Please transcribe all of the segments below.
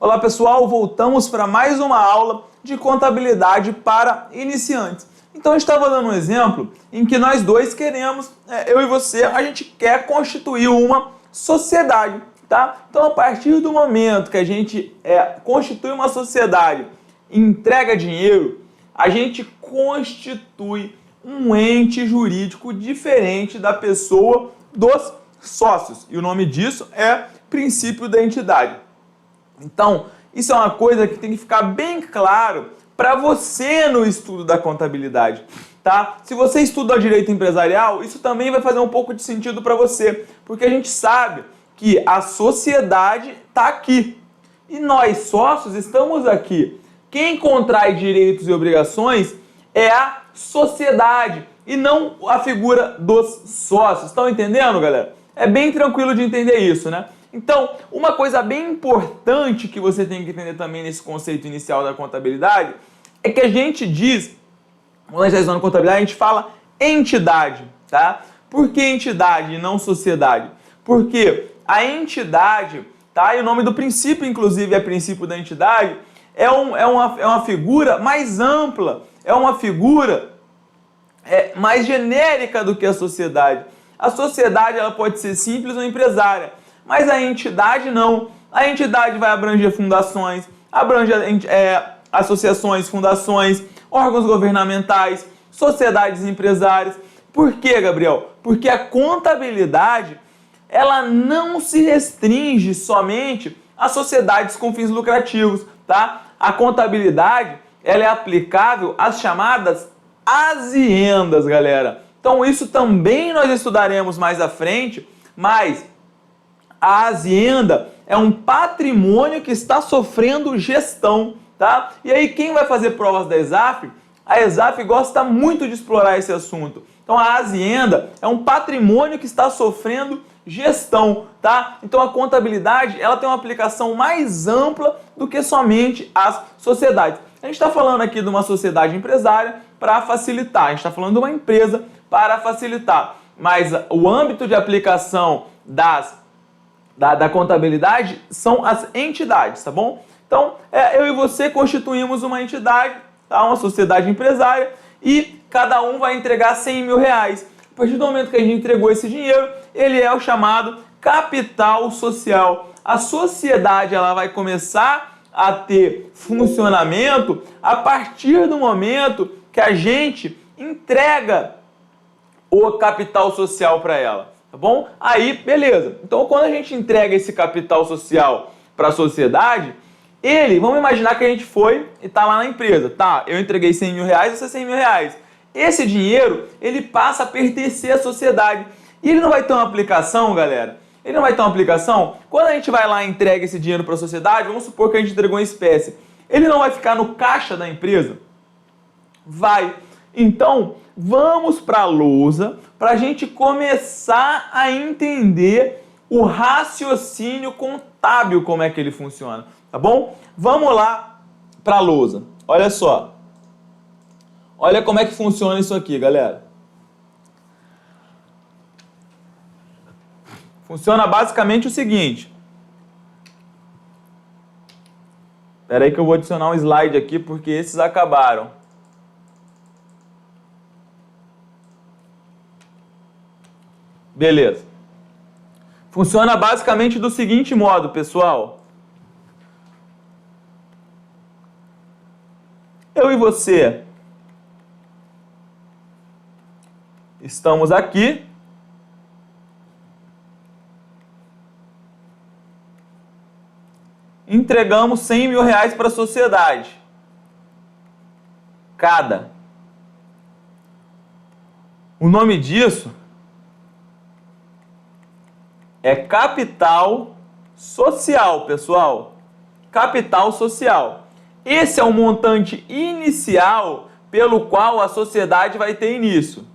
Olá pessoal, voltamos para mais uma aula de contabilidade para iniciantes. Então eu estava dando um exemplo em que nós dois queremos, eu e você, a gente quer constituir uma sociedade, tá? Então a partir do momento que a gente constitui uma sociedade e entrega dinheiro, a gente constitui um ente jurídico diferente da pessoa dos sócios. E o nome disso é princípio da entidade. Então, isso é uma coisa que tem que ficar bem claro para você no estudo da contabilidade, tá? Se você estuda direito empresarial, isso também vai fazer um pouco de sentido para você, porque a gente sabe que a sociedade está aqui e nós sócios estamos aqui. Quem contrai direitos e obrigações é a sociedade e não a figura dos sócios. Estão entendendo, galera? É bem tranquilo de entender isso, né? Então, uma coisa bem importante que você tem que entender também nesse conceito inicial da contabilidade é que a gente diz, quando a gente está estudando contabilidade, a gente fala entidade, tá? Por que entidade e não sociedade? Porque a entidade, tá? E o nome do princípio, inclusive, é princípio da entidade, é uma figura mais ampla, é uma figura mais genérica do que a sociedade. A sociedade ela pode ser simples ou empresária, mas a entidade não. A entidade vai abranger fundações, abrange associações, fundações, órgãos governamentais, sociedades empresárias. Por quê, Gabriel? Porque a contabilidade ela não se restringe somente a sociedades com fins lucrativos, tá? A contabilidade ela é aplicável às chamadas aziendas, galera. Então isso também nós estudaremos mais à frente, mas a azienda é um patrimônio que está sofrendo gestão, tá? E aí quem vai fazer provas da ESAF? A ESAF gosta muito de explorar esse assunto. Então a azienda é um patrimônio que está sofrendo gestão, tá? Então a contabilidade ela tem uma aplicação mais ampla do que somente as sociedades. A gente está falando aqui de uma sociedade empresária para facilitar, a gente está falando de uma empresa para facilitar, mas o âmbito de aplicação da contabilidade são as entidades, tá bom? Então, eu e você constituímos uma entidade, tá? Uma sociedade empresária e cada um vai entregar 100 mil reais. A partir do momento que a gente entregou esse dinheiro, ele é o chamado capital social. A sociedade ela vai começar a ter funcionamento a partir do momento que a gente entrega o capital social para ela, tá bom? Aí, beleza. Então, quando a gente entrega esse capital social para a sociedade, vamos imaginar que a gente foi e está lá na empresa, tá? Eu entreguei 100 mil reais, você 100 mil reais. Esse dinheiro, ele passa a pertencer à sociedade. E ele não vai ter uma aplicação, galera? Ele não vai ter uma aplicação? Quando a gente vai lá e entrega esse dinheiro para a sociedade, vamos supor que a gente entregou em espécie. Ele não vai ficar no caixa da empresa? Vai. Então, vamos para a lousa para a gente começar a entender o raciocínio contábil, como é que ele funciona, tá bom? Vamos lá para a lousa. Olha só. Olha como é que funciona isso aqui, galera. Funciona basicamente o seguinte. Espera aí que eu vou adicionar um slide aqui porque esses acabaram. Beleza. Funciona basicamente do seguinte modo, pessoal. Eu e você estamos aqui. Entregamos 100 mil reais para a sociedade. Cada. O nome disso é capital social, pessoal. Capital social. Esse é o montante inicial pelo qual a sociedade vai ter início.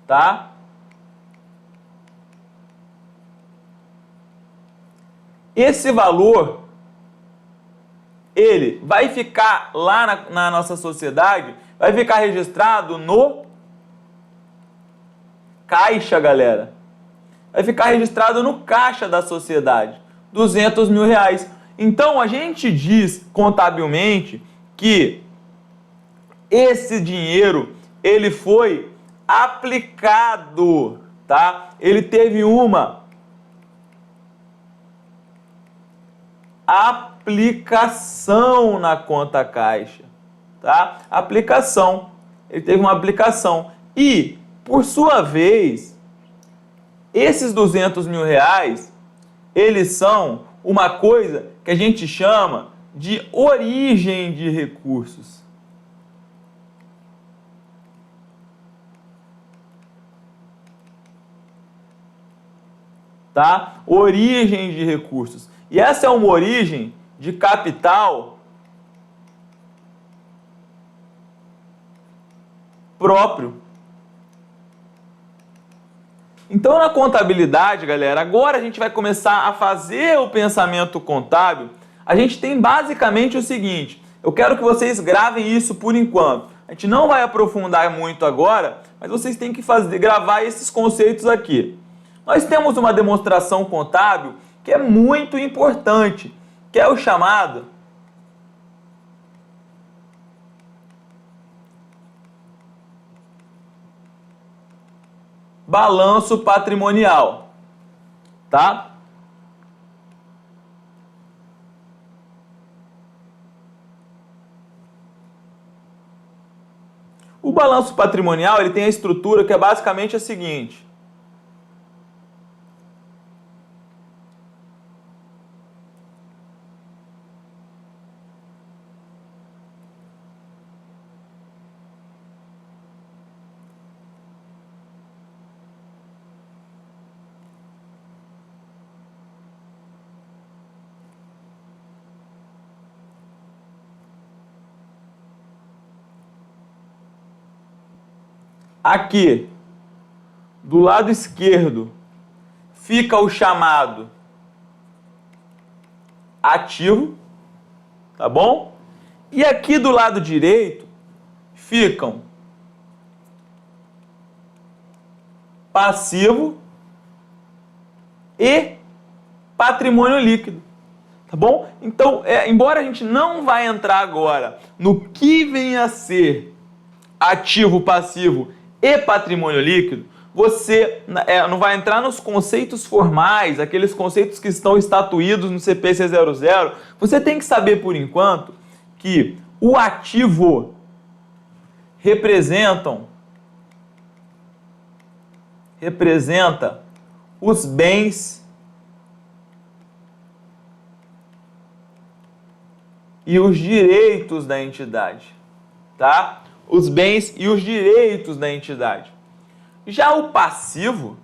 Tá? Esse valor, ele vai ficar lá na nossa sociedade, vai ficar registrado no caixa, galera. vai ficar registrado no caixa da sociedade, R$ 200.000. Então, a gente diz contabilmente que esse dinheiro, ele foi aplicado, tá? Ele teve uma aplicação na conta caixa, tá? Aplicação. Ele teve uma aplicação. E, por sua vez, esses R$ 200.000, eles são uma coisa que a gente chama de origem de recursos. Tá? Origem de recursos. E essa é uma origem de capital próprio. Então, na contabilidade, galera, agora a gente vai começar a fazer o pensamento contábil. A gente tem basicamente o seguinte, eu quero que vocês gravem isso por enquanto. A gente não vai aprofundar muito agora, mas vocês têm que gravar esses conceitos aqui. Nós temos uma demonstração contábil que é muito importante, que é o chamado balanço patrimonial, tá? O balanço patrimonial, ele tem a estrutura que é basicamente a seguinte. Aqui, do lado esquerdo, fica o chamado ativo, tá bom? E aqui do lado direito, ficam passivo e patrimônio líquido, tá bom? Então, embora a gente não vai entrar agora no que vem a ser ativo, passivo e patrimônio líquido, você não vai entrar nos conceitos formais, aqueles conceitos que estão estatuídos no CPC 00. Você tem que saber, por enquanto, que o ativo representa os bens e os direitos da entidade, tá? Os bens e os direitos da entidade. Já o passivo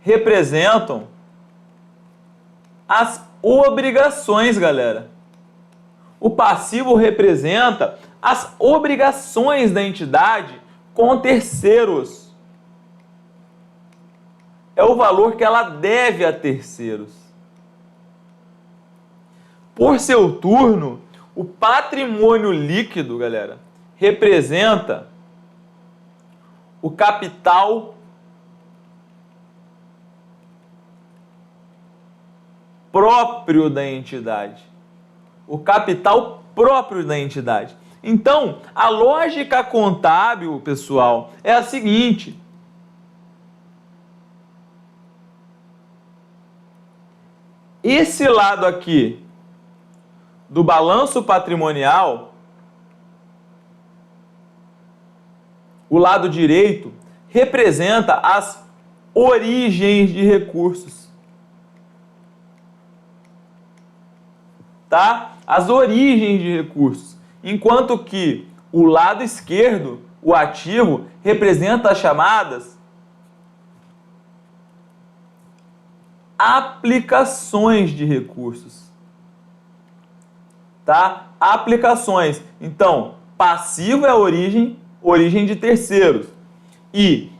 representam as obrigações, galera. O passivo representa as obrigações da entidade com terceiros. É o valor que ela deve a terceiros. Por seu turno, o patrimônio líquido, galera, representa o capital próprio da entidade. O capital próprio da entidade. Então, a lógica contábil, pessoal, é a seguinte. Esse lado aqui do balanço patrimonial, o lado direito, representa as origens de recursos. Tá? As origens de recursos. Enquanto que o lado esquerdo, o ativo, representa as chamadas aplicações de recursos. Tá? Aplicações. Então, passivo é origem de terceiros. E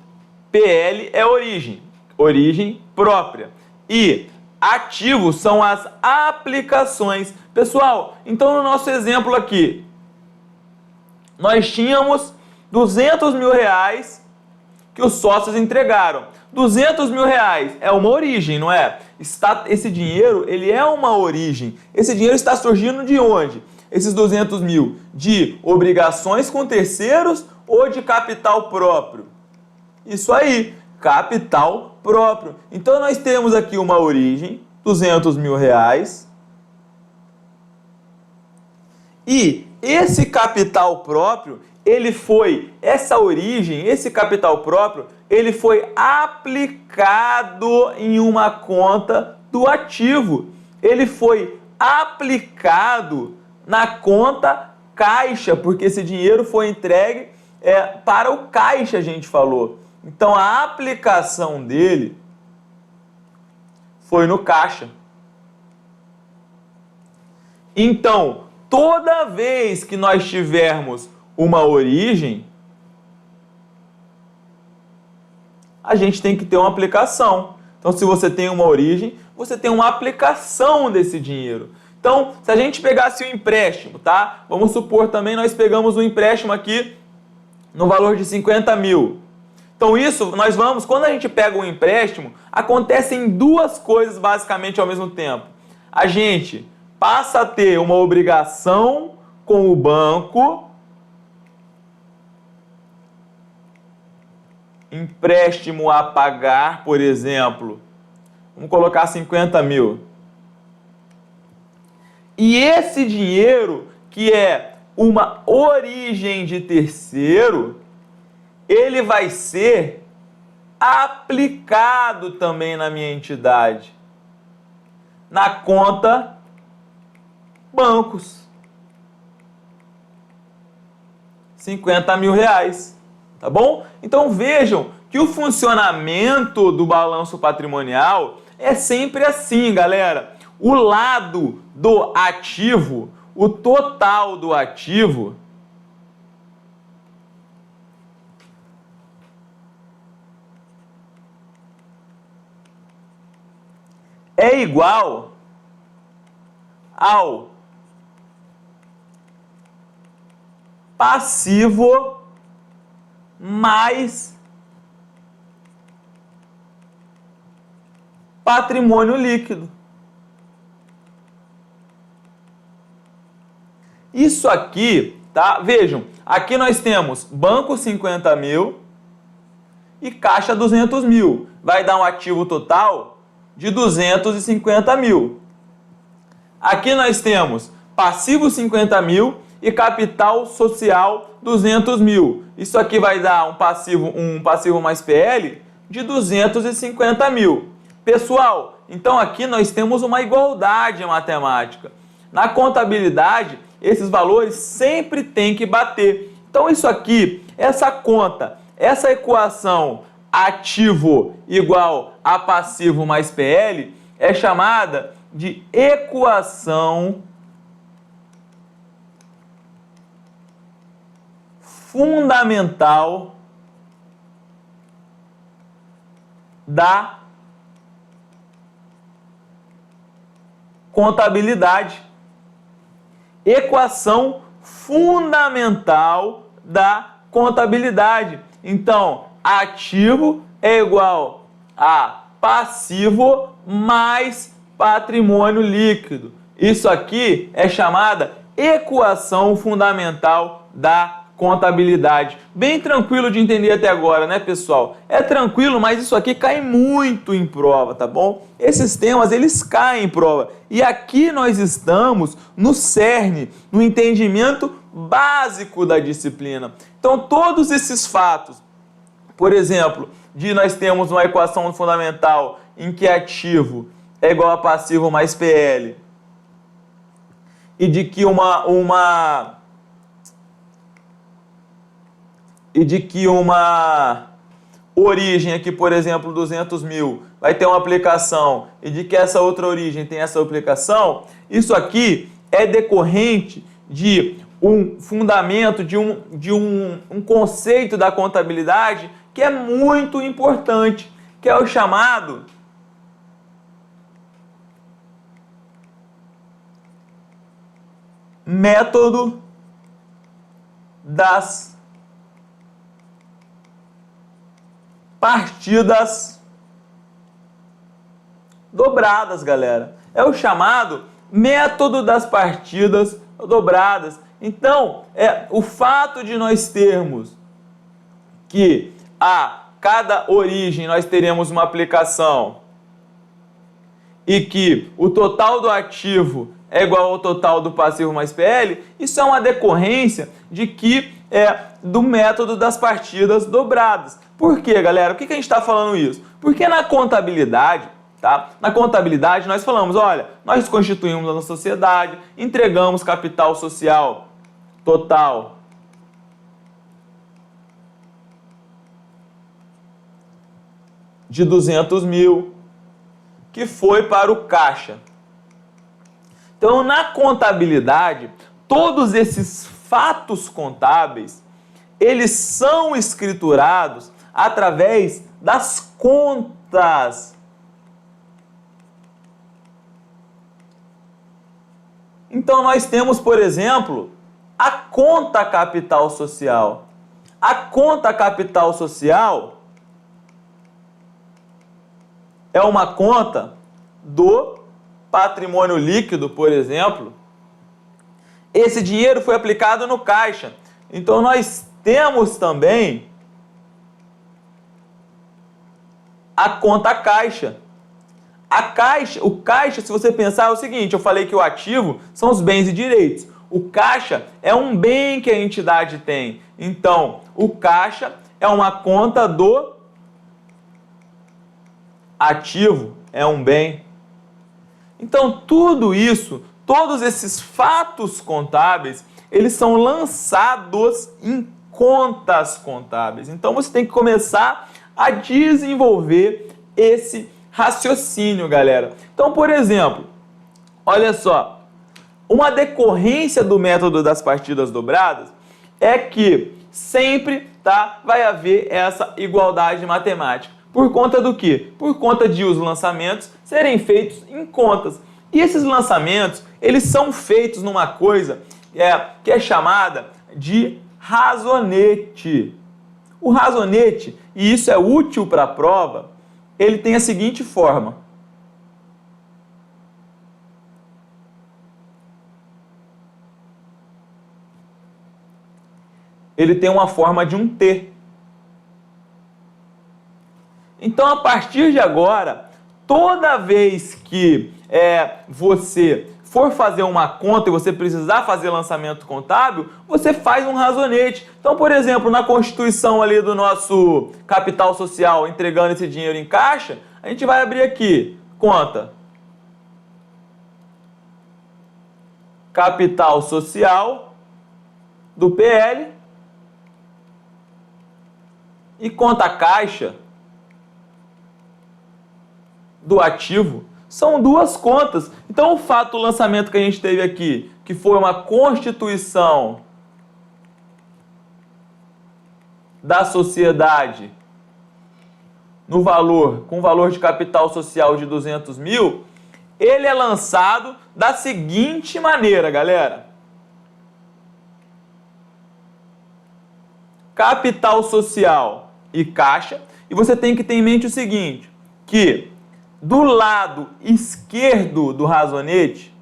PL é origem própria. E ativo são as aplicações. Pessoal, então no nosso exemplo aqui, nós tínhamos R$ 200.000 que os sócios entregaram. 200 mil reais é uma origem, não é? Esse dinheiro, ele é uma origem. Esse dinheiro está surgindo de onde? Esses 200 mil? De obrigações com terceiros ou de capital próprio? Isso aí, capital próprio. Então nós temos aqui uma origem, 200 mil reais. E esse capital próprio, essa origem, esse capital próprio, ele foi aplicado em uma conta do ativo. Ele foi aplicado na conta caixa, porque esse dinheiro foi entregue para o caixa, a gente falou. Então a aplicação dele foi no caixa. Então, toda vez que nós tivermos uma origem, a gente tem que ter uma aplicação. Então, se você tem uma origem, você tem uma aplicação desse dinheiro. Então, se a gente pegasse um empréstimo, tá? Vamos supor também nós pegamos um empréstimo aqui no valor de 50 mil. Então, quando a gente pega um empréstimo, acontecem duas coisas basicamente ao mesmo tempo. A gente passa a ter uma obrigação com o banco, empréstimo a pagar, por exemplo, vamos colocar 50 mil. E esse dinheiro, que é uma origem de terceiro, ele vai ser aplicado também na minha entidade, na conta bancos. 50 mil reais. Tá bom? Então vejam que o funcionamento do balanço patrimonial é sempre assim, galera. O lado do ativo, o total do ativo, é igual ao passivo mais patrimônio líquido. Isso aqui, tá? Vejam, aqui nós temos banco 50 mil e caixa 200 mil. Vai dar um ativo total de 250 mil. Aqui nós temos passivo 50 mil e capital social 200 mil. Isso aqui vai dar um passivo mais PL de 250 mil. Pessoal, então aqui nós temos uma igualdade matemática. Na contabilidade, esses valores sempre têm que bater. Então isso aqui, essa conta, essa equação ativo igual a passivo mais PL é chamada de equação fundamental da contabilidade. Equação fundamental da contabilidade. Então, ativo é igual a passivo mais patrimônio líquido. Isso aqui é chamada equação fundamental da contabilidade. Bem tranquilo de entender até agora, né, pessoal? É tranquilo, mas isso aqui cai muito em prova, tá bom? Esses temas, eles caem em prova. E aqui nós estamos no cerne, no entendimento básico da disciplina. Então, todos esses fatos, por exemplo, de nós temos uma equação fundamental em que ativo é igual a passivo mais PL, e de que uma origem aqui, por exemplo, 200 mil, vai ter uma aplicação, e de que essa outra origem tem essa aplicação, isso aqui é decorrente de um fundamento, de um conceito da contabilidade que é muito importante, que é o chamado método das partidas dobradas, galera. É o chamado método das partidas dobradas. Então, o fato de nós termos que a cada origem nós teremos uma aplicação e que o total do ativo é igual ao total do passivo mais PL, isso é uma decorrência de que do método das partidas dobradas. Por quê, galera? Por que a gente está falando isso? Porque na contabilidade, tá? Na contabilidade nós falamos, olha, nós constituímos uma sociedade, entregamos capital social total de 200 mil, que foi para o caixa. Então, na contabilidade, todos esses fatos contábeis, eles são escriturados através das contas. Então, nós temos, por exemplo, a conta capital social. A conta capital social é uma conta do patrimônio líquido, por exemplo. Esse dinheiro foi aplicado no caixa. Então, nós temos também a conta caixa. O caixa, se você pensar, é o seguinte, eu falei que o ativo são os bens e direitos. O caixa é um bem que a entidade tem. Então, o caixa é uma conta do ativo, é um bem. Então, tudo isso, todos esses fatos contábeis, eles são lançados em contas contábeis. Então, você tem que começar a desenvolver esse raciocínio, galera. Então, por exemplo, olha só, uma decorrência do método das partidas dobradas é que sempre, vai haver essa igualdade matemática. Por conta do quê? Por conta de os lançamentos serem feitos em contas. E esses lançamentos, eles são feitos numa coisa que é chamada de razonete. O razonete, e isso é útil para a prova, ele tem a seguinte forma. Ele tem uma forma de um T. Então, a partir de agora, toda vez que você for fazer uma conta e você precisar fazer lançamento contábil, você faz um razonete. Então, por exemplo, na constituição ali do nosso capital social, entregando esse dinheiro em caixa, a gente vai abrir aqui, conta. Capital social do PL e conta caixa do ativo. São duas contas. Então, o fato do lançamento que a gente teve aqui, que foi uma constituição da sociedade com valor de capital social de 200 mil, ele é lançado da seguinte maneira, galera. Capital social e caixa. E você tem que ter em mente o seguinte, que do lado esquerdo do razonete,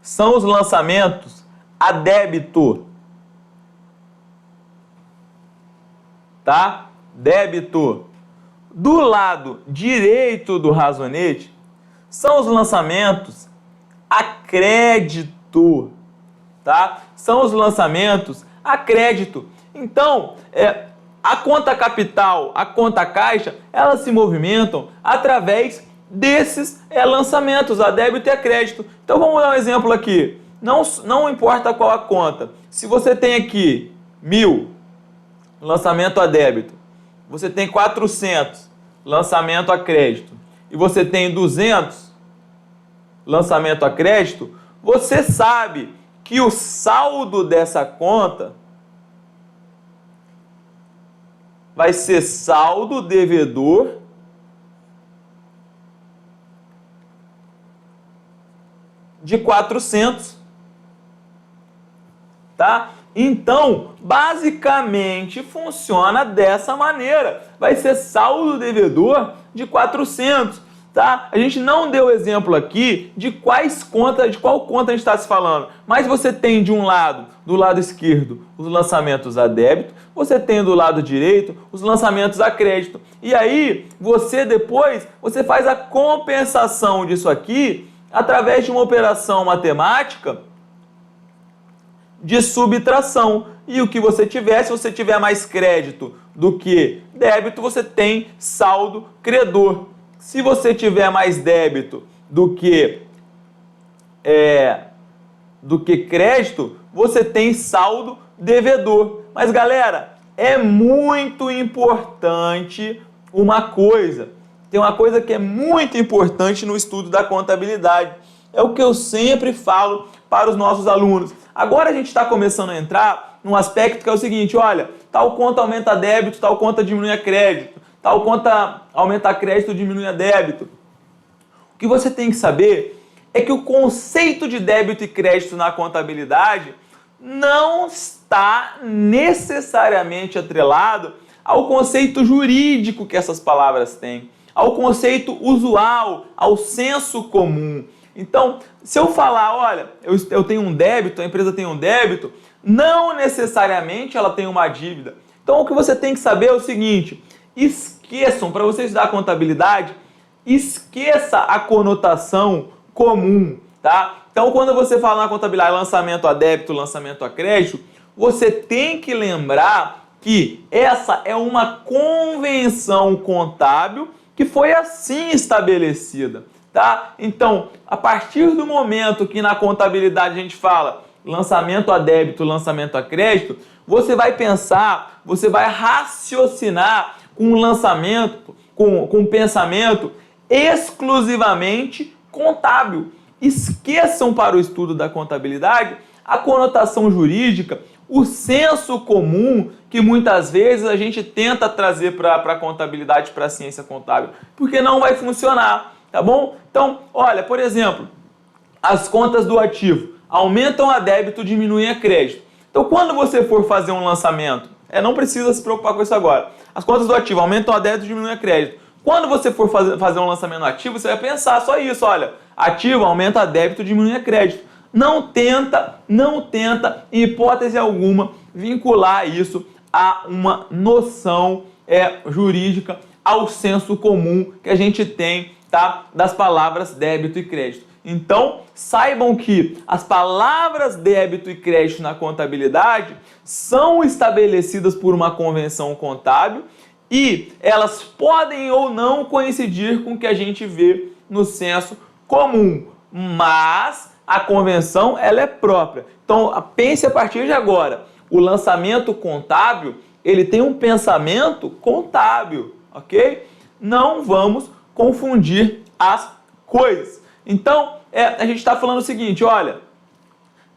são os lançamentos a débito. Tá? Débito. Do lado direito do razonete, são os lançamentos a crédito. Tá? São os lançamentos a crédito. Então, a conta capital, a conta caixa, elas se movimentam através desses lançamentos, a débito e a crédito. Então, vamos dar um exemplo aqui. Não importa qual a conta. Se você tem aqui 1.000, lançamento a débito, você tem 400, lançamento a crédito, e você tem 200, lançamento a crédito, você sabe que o saldo dessa conta vai ser saldo devedor de 400. tá? Então, basicamente, funciona dessa maneira. Vai ser saldo devedor de 400, tá? A gente não deu exemplo aqui de qual conta a gente está se falando, mas você tem de um lado, do lado esquerdo, os lançamentos a débito, você tem do lado direito os lançamentos a crédito. E aí, você faz a compensação disso aqui através de uma operação matemática de subtração. E o que você tiver, se você tiver mais crédito do que débito, você tem saldo credor. Se você tiver mais débito do que crédito, você tem saldo devedor. Mas galera, é muito importante uma coisa. Tem uma coisa que é muito importante no estudo da contabilidade. É o que eu sempre falo para os nossos alunos. Agora a gente está começando a entrar num aspecto que é o seguinte, olha, tal conta aumenta débito, tal conta diminui a crédito, tal conta aumenta crédito, diminui a débito. O que você tem que saber é que o conceito de débito e crédito na contabilidade não está necessariamente atrelado ao conceito jurídico que essas palavras têm, ao conceito usual, ao senso comum. Então, se eu falar, olha, eu tenho um débito, a empresa tem um débito, não necessariamente ela tem uma dívida. Então, o que você tem que saber é o seguinte, para você estudar contabilidade, esqueça a conotação comum, tá? Então, quando você fala na contabilidade lançamento a débito, lançamento a crédito, você tem que lembrar que essa é uma convenção contábil que foi assim estabelecida, tá? Então, a partir do momento que na contabilidade a gente fala lançamento a débito, lançamento a crédito, você vai pensar, você vai raciocinar com um lançamento, com um pensamento exclusivamente contábil. Esqueçam para o estudo da contabilidade a conotação jurídica, o senso comum que muitas vezes a gente tenta trazer para a contabilidade, para a ciência contábil, porque não vai funcionar, tá bom? Então, olha, por exemplo, as contas do ativo aumentam a débito, diminuem a crédito. Então, quando você for fazer um lançamento, não precisa se preocupar com isso agora. As contas do ativo aumentam a débito, diminuem a crédito. Quando você for fazer um lançamento ativo, você vai pensar só isso, olha, ativo aumenta a débito, diminui a crédito. Não tenta, em hipótese alguma, vincular isso a uma noção jurídica, ao senso comum que a gente tem, tá, das palavras débito e crédito. Então, saibam que as palavras débito e crédito na contabilidade são estabelecidas por uma convenção contábil e elas podem ou não coincidir com o que a gente vê no senso comum, mas a convenção ela é própria. Então, pense a partir de agora, o lançamento contábil, ele tem um pensamento contábil, ok? Não vamos confundir as coisas. Então, a gente está falando o seguinte, olha,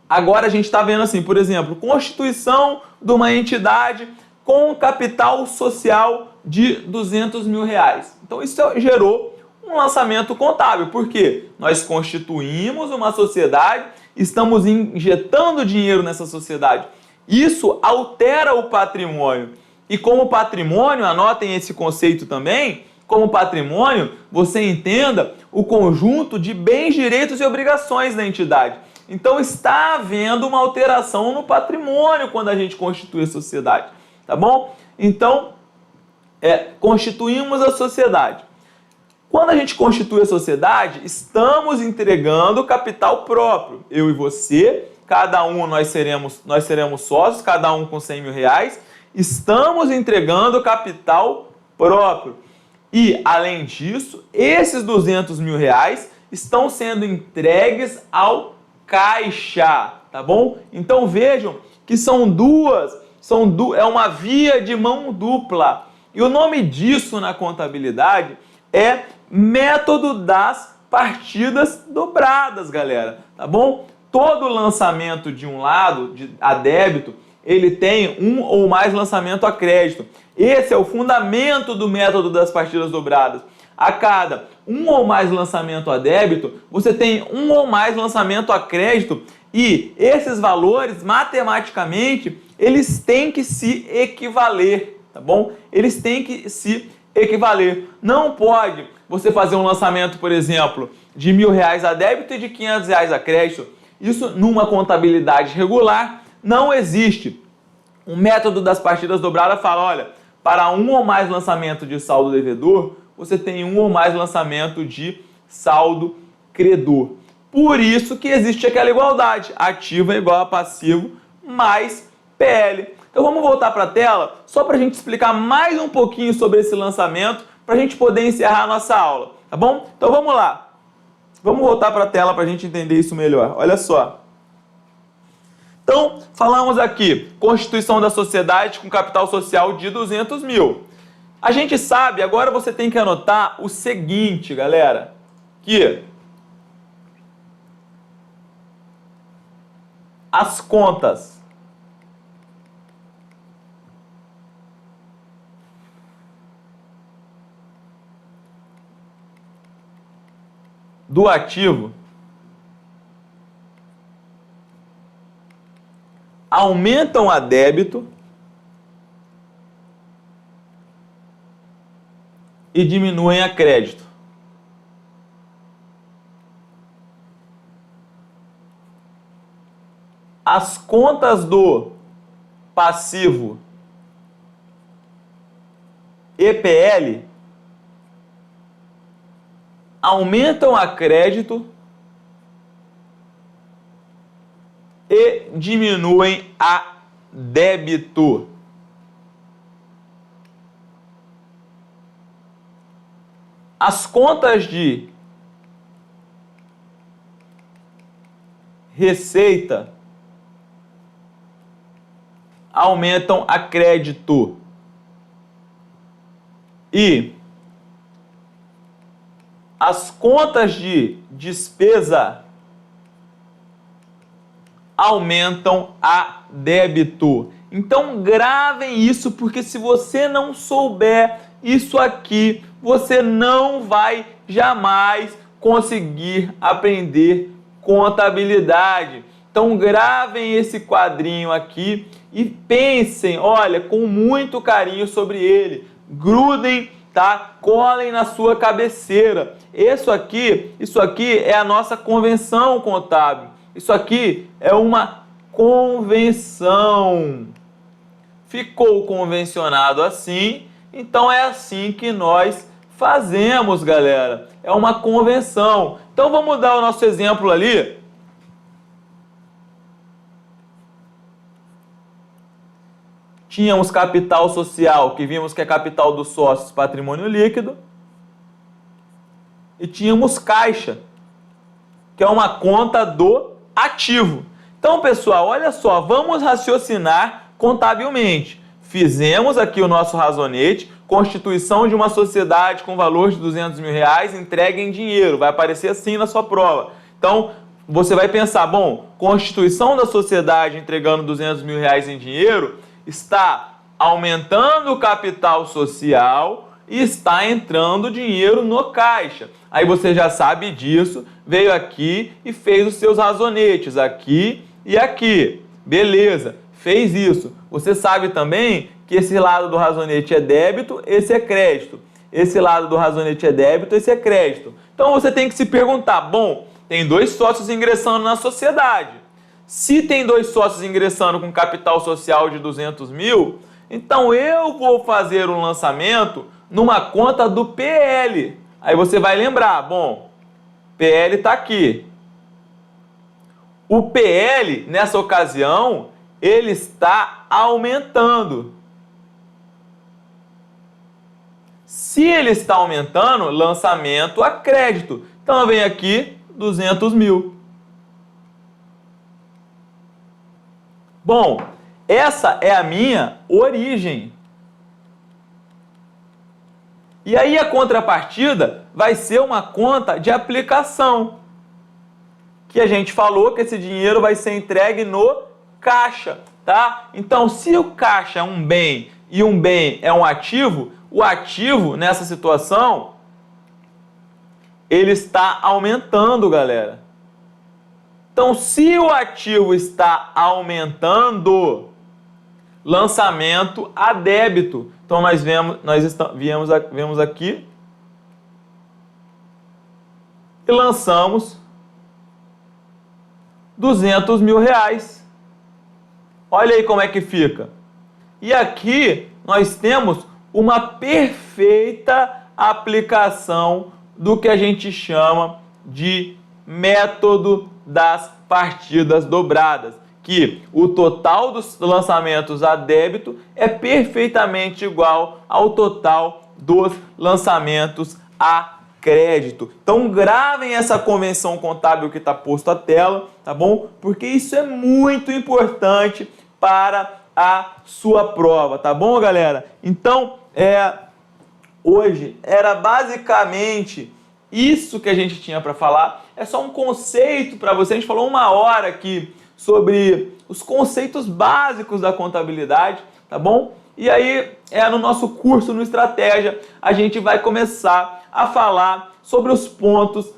agora a gente está vendo assim, por exemplo, constituição de uma entidade com capital social de R$200 mil. Então, isso gerou um lançamento contábil. Por quê? Nós constituímos uma sociedade, estamos injetando dinheiro nessa sociedade. Isso altera o patrimônio. E como patrimônio, anotem esse conceito também, como patrimônio, você entenda o conjunto de bens, direitos e obrigações da entidade. Então está havendo uma alteração no patrimônio quando a gente constitui a sociedade, tá bom? Então, constituímos a sociedade. Quando a gente constitui a sociedade, estamos entregando capital próprio. Eu e você, cada um nós seremos sócios, cada um com R$100 mil. Estamos entregando capital próprio. E, além disso, esses R$200 mil estão sendo entregues ao caixa, tá bom? Então vejam que é uma via de mão dupla. E o nome disso na contabilidade é método das partidas dobradas, galera, tá bom? Todo lançamento de um lado, a débito, ele tem um ou mais lançamento a crédito. Esse é o fundamento do método das partidas dobradas. A cada um ou mais lançamento a débito, você tem um ou mais lançamento a crédito e esses valores, matematicamente, eles têm que se equivaler, tá bom? Eles têm que se equivaler. Não pode você fazer um lançamento, por exemplo, de R$1.000 a débito e de R$500 a crédito. Isso numa contabilidade regular não existe. O método das partidas dobradas fala, olha, para um ou mais lançamento de saldo devedor, você tem um ou mais lançamento de saldo credor. Por isso que existe aquela igualdade, ativo é igual a passivo mais PL. Então vamos voltar para a tela, só para a gente explicar mais um pouquinho sobre esse lançamento, para a gente poder encerrar a nossa aula, tá bom? Então vamos lá. Vamos voltar para a tela para a gente entender isso melhor. Olha só. Então, falamos aqui, constituição da sociedade com capital social de 200 mil. A gente sabe, agora você tem que anotar o seguinte, galera, que as contas do ativo aumentam a débito e diminuem a crédito. As contas do passivo EPL aumentam a crédito e diminuem a débito. As contas de receita aumentam a crédito e as contas de despesa aumentam a débito. Então gravem isso, porque se você não souber isso aqui, você não vai jamais conseguir aprender contabilidade. Então gravem esse quadrinho aqui e pensem, olha, com muito carinho sobre ele. Grudem, tá? Colhem na sua cabeceira. Isso aqui é a nossa convenção contábil. Isso aqui é uma convenção. Ficou convencionado assim, então é assim que nós fazemos, galera. É uma convenção. Então vamos dar o nosso exemplo ali. Tínhamos capital social, que vimos que é capital dos sócios, patrimônio líquido. E tínhamos caixa, que é uma conta do ativo. Então, pessoal, olha só, vamos raciocinar contabilmente. Fizemos aqui o nosso razonete, constituição de uma sociedade com valor de 200 mil reais, entregue em dinheiro. Vai aparecer assim na sua prova. Então, você vai pensar, bom, constituição da sociedade entregando 200 mil reais em dinheiro está aumentando o capital social e está entrando dinheiro no caixa. Aí você já sabe disso, veio aqui e fez os seus razonetes, aqui e aqui. Beleza, fez isso. Você sabe também que esse lado do razonete é débito, esse é crédito. Esse lado do razonete é débito, esse é crédito. Então você tem que se perguntar, bom, tem dois sócios ingressando na sociedade. Se tem dois sócios ingressando com capital social de 200 mil, então eu vou fazer um lançamento numa conta do PL. Aí você vai lembrar, bom, PL está aqui. O PL, nessa ocasião, ele está aumentando. Se ele está aumentando, lançamento a crédito. Então eu venho aqui, 200 mil. Bom, essa é a minha origem. E aí a contrapartida vai ser uma conta de aplicação, que a gente falou que esse dinheiro vai ser entregue no caixa, tá? Então, se o caixa é um bem e um bem é um ativo, o ativo nessa situação ele está aumentando, galera. Então, se o ativo está aumentando, lançamento a débito. Então, nós viemos aqui e lançamos R$200 mil. Olha aí como é que fica. E aqui nós temos uma perfeita aplicação do que a gente chama de método das partidas dobradas, que o total dos lançamentos a débito é perfeitamente igual ao total dos lançamentos a crédito. Então gravem essa convenção contábil que está posto à tela, tá bom? Porque isso é muito importante para a sua prova, tá bom, galera? Então, hoje era basicamente isso que a gente tinha para falar. É só um conceito para você. A gente falou 1 hora aqui sobre os conceitos básicos da contabilidade, tá bom? E aí, no nosso curso no Estratégia, a gente vai começar a falar sobre os pontos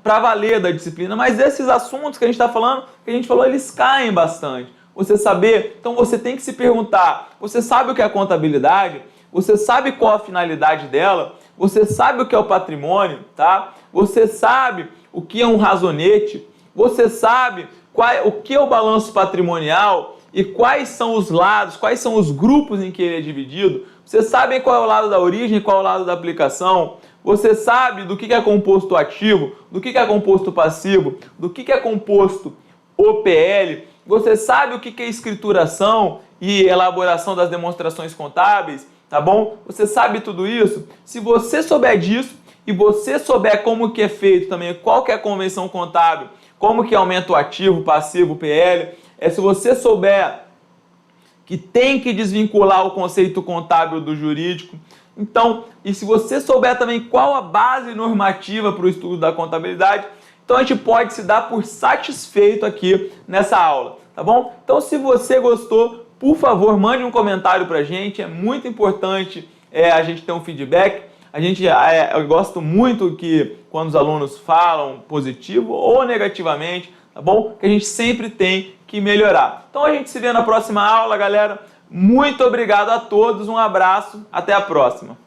para valer da disciplina. Mas esses assuntos que a gente está falando, que a gente falou, eles caem bastante. Você saber, então você tem que se perguntar, você sabe o que é a contabilidade? Você sabe qual a finalidade dela? Você sabe o que é o patrimônio, tá? Você sabe o que é um razonete? Você sabe o que é o balanço patrimonial e quais são os lados, quais são os grupos em que ele é dividido? Você sabe qual é o lado da origem, qual é o lado da aplicação? Você sabe do que é composto ativo, do que é composto passivo, do que é composto OPL? Você sabe o que é escrituração e elaboração das demonstrações contábeis? Tá bom? Você sabe tudo isso? Se você souber disso e você souber como que é feito também, qual que é a convenção contábil, como que aumenta o ativo, passivo, PL, se você souber que tem que desvincular o conceito contábil do jurídico, então, e se você souber também qual a base normativa para o estudo da contabilidade, então a gente pode se dar por satisfeito aqui nessa aula, tá bom? Então, se você gostou, por favor, mande um comentário pra gente, é muito importante a gente ter um feedback. Eu gosto muito que quando os alunos falam positivo ou negativamente, tá bom? Que a gente sempre tem que melhorar. Então a gente se vê na próxima aula, galera. Muito obrigado a todos, um abraço, até a próxima.